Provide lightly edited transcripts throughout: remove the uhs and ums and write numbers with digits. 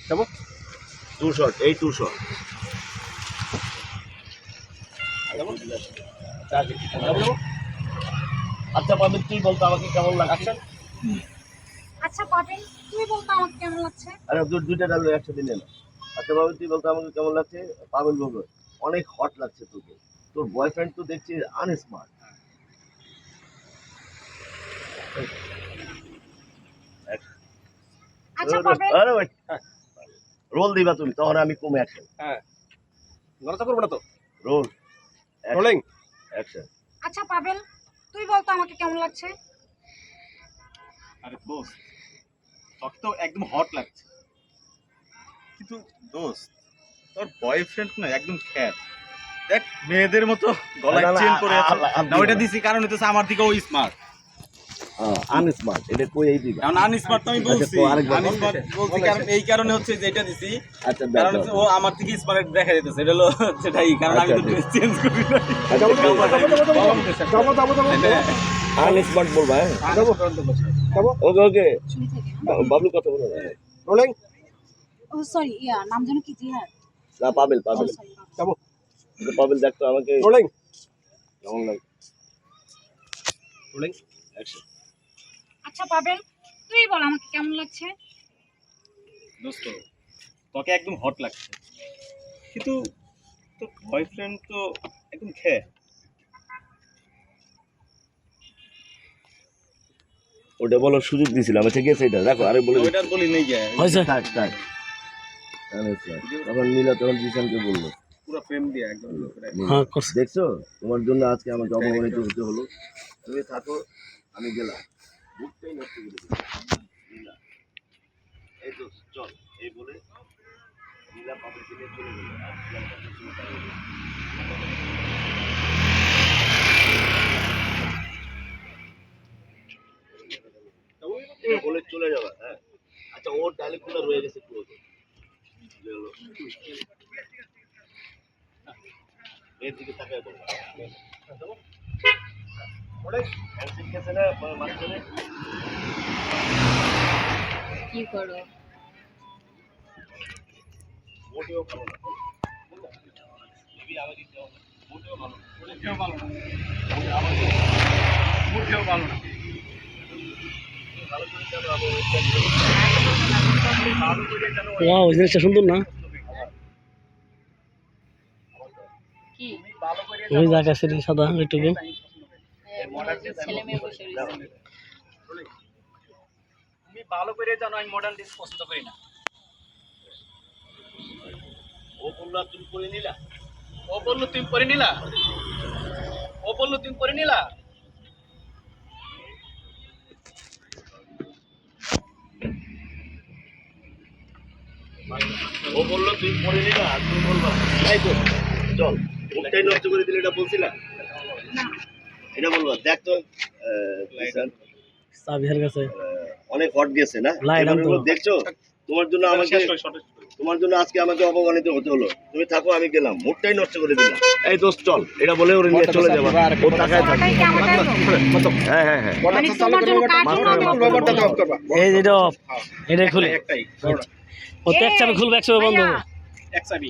যাবো two shot এই two shot আচ্ছা পাবেন তুই বলতো আমাকে কেমন লাগছে আচ্ছা পাবেন তুমি বলতো আমাকে কেমন লাগছে আরে দুইটা ডাল একসাথে নিয়ে না আচ্ছা পাবেন তুই বলতো আমাকে কেমন লাগছে পাবেল বলবো অনেক হট লাগছে তোকে তোর বয়ফ্রেন্ড তো দেখছি আনস্মার্ট আচ্ছা পাবেন আরে ভাই রোল দিবা তুমি তখন আমি কমে অ্যাকশন হ্যাঁ নড়াচড়া করবো না তো রোল রোলিং অ্যাকশন আচ্ছা পাবেন তুই বলতো আমাকে কেমন লাগছে আরে দোস্ত তোকে তো একদম হট লাগছে কিন্তু দোস্ত তোর বয়ফ্রেন্ড না একদম খ্যাত দেখ মেয়েদের মতো গলায় চেন পরে আছে না ওইটা দিছি কারণ হচ্ছে আমার দিকে ও স্মার্ট আনস্মার্ট এটা কই এই দিবা কারণ আনস্মার্ট তো আমি বলছি তো আরেকবার বল। আনস্মার্ট বলছি কারণ এই কারণে হচ্ছে যে এটা দিছি আচ্ছা কারণ দেখো হচ্ছে ও আমার থেকে স্মার্ট দেখা যাইতেছে এটা হলো সেটাই কারণ আমি তো আচ্ছা, ড্রেস চেঞ্জ করি না আনস্মার্ট বলবা হ্যাঁ ওকে ওকে শুনি থেকে বাবলু কথা বলো রোলিং ও সরি নাম যেন কি জিহাদ না পাবেল পাবেল সরি যাবো পাবেল দেখতো আমাকে রোলিং কেমন লাগে রোলিং অ্যাকশন আচ্ছা পাবেন তুই বল আমাকে কেমন লাগছে দোস্ত তোকে একদম হট লাগছে কিন্তু তোর বয়ফ্রেন্ড তো একদম খেয়ে ওটা বলার সুযোগ দিয়েছিলাম ঠিক আছে এটা দেখো আরে বলে ওইটার বলি নেই যায় থাক থাক তখন নীলা তখন জিসানকে বললো পুরো ফ্রেম দিয়ে একদম দেখছো তোমার জন্য আজকে আমাকে অপমানিত হতে হলো তুমি থাকো আমি গেলাম বুকটাই নষ্ট করে দিলাম নীলা এই তো চল এই বলে নীলা পাপড়ি কিনে চলে গেল আর জিসান পাপড়ি কিনে পালিয়ে গেল। এই বলে চলে যাবে হ্যাঁ আচ্ছা ওর ডায়লগুলো রয়ে গেছে পুরো মেয়ের দিকে তাকায় বলো হ্যান্ডশেক গেছে না মাঝখানে কি করো মোটেও ভালো না আমাকে দিতে হবে মোটেও ভালো মুখেও ভালো না ভালো করে জানো আমি ওয়াও জিনিসটা সুন্দর না কি ওই জায়গা সেটি সাদা একটুকু ছেলে মেয়ে বসে তুমি ভালো করে জানো আমি মডার্ন ড্রেস পছন্দ করি না ও বললো আর তুমি করে নিলা ও বললো তুমি পরে নিলা ও বললো তুমি পরে নিলা ও বললো তুমি পরে নিলা আর তুমি বলবা তাই তো চল মুখটাই নষ্ট করে দিলে এটা বলছিলা এটা বলবা দেখ তো জিসান, সাবিহার কাছে অনেক হট গেছে না লাইট এবার আনতো। হলো দেখছো তোমার জন্য আমাকে তোমার জন্য আজকে আমাকে অপমানিত হতে হলো তুমি থাকো আমি গেলাম মুডটাই নষ্ট করে দিলাম এই দোস্ত চল এটা বলে ওর নিয়ে চলে যাবা ও তাকায় থাকবে ওটাই কি আমাদের হ্যাঁ হ্যাঁ হ্যাঁ মানে তোমার জন্য কার্টুন এই যে এটা off, এটাই খুলে একটাই ও তো এক চাপে খুলবে এক চাপে বন্ধ হবো এক চাবি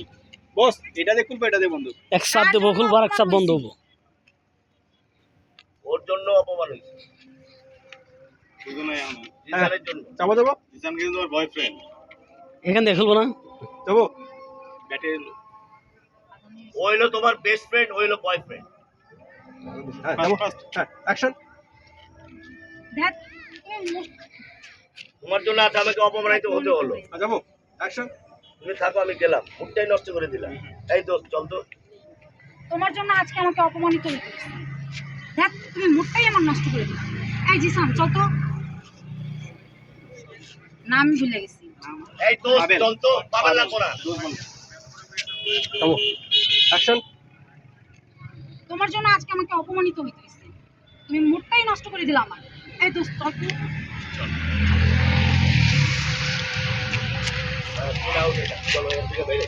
বস এটা দিয়ে খুলবে এটা দিয়ে বন্ধু এক চাপ দেবো খুলবো আর এক চাপ বন্ধ হবো ওর জন্য অপমান হয়েছে শুধু নয় আমার জিসানের জন্য যাবো যাবো জিসান কিন্তু তোমার বয়ফ্রেন্ড এখান থেকে খুলবো না যাবো ব্যাটে ও হইলো তোমার বেস্ট ফ্রেন্ড ও হইলো বয়ফ্রেন্ড হ্যাঁ যাবো হ্যাঁ অ্যাকশন দেখ তোমার জন্য আজ আমাকে অপমানিত হতে হলো যাবো অ্যাকশন তুমি থাকো আমি গেলাম মুডটাই নষ্ট করে দিলাম এই দোস্ত চল তো তোমার জন্য আজকে আমাকে অপমানিত হতে হয়েছে দেখ তুমি মুডটাই আমার নষ্ট করে দিলে এই জিসান চল তো নাম ভুলে গেছি এই দোস্ত চল তো পাবেন না কোনা যাবো অ্যাকশন তোমার জন্য আজকে আমাকে অপমানিত হতে হয়েছে তুমি মুডটাই নষ্ট করে দিলে আমার এই দোস্ত চল তো চলো এর থেকে বেড়ে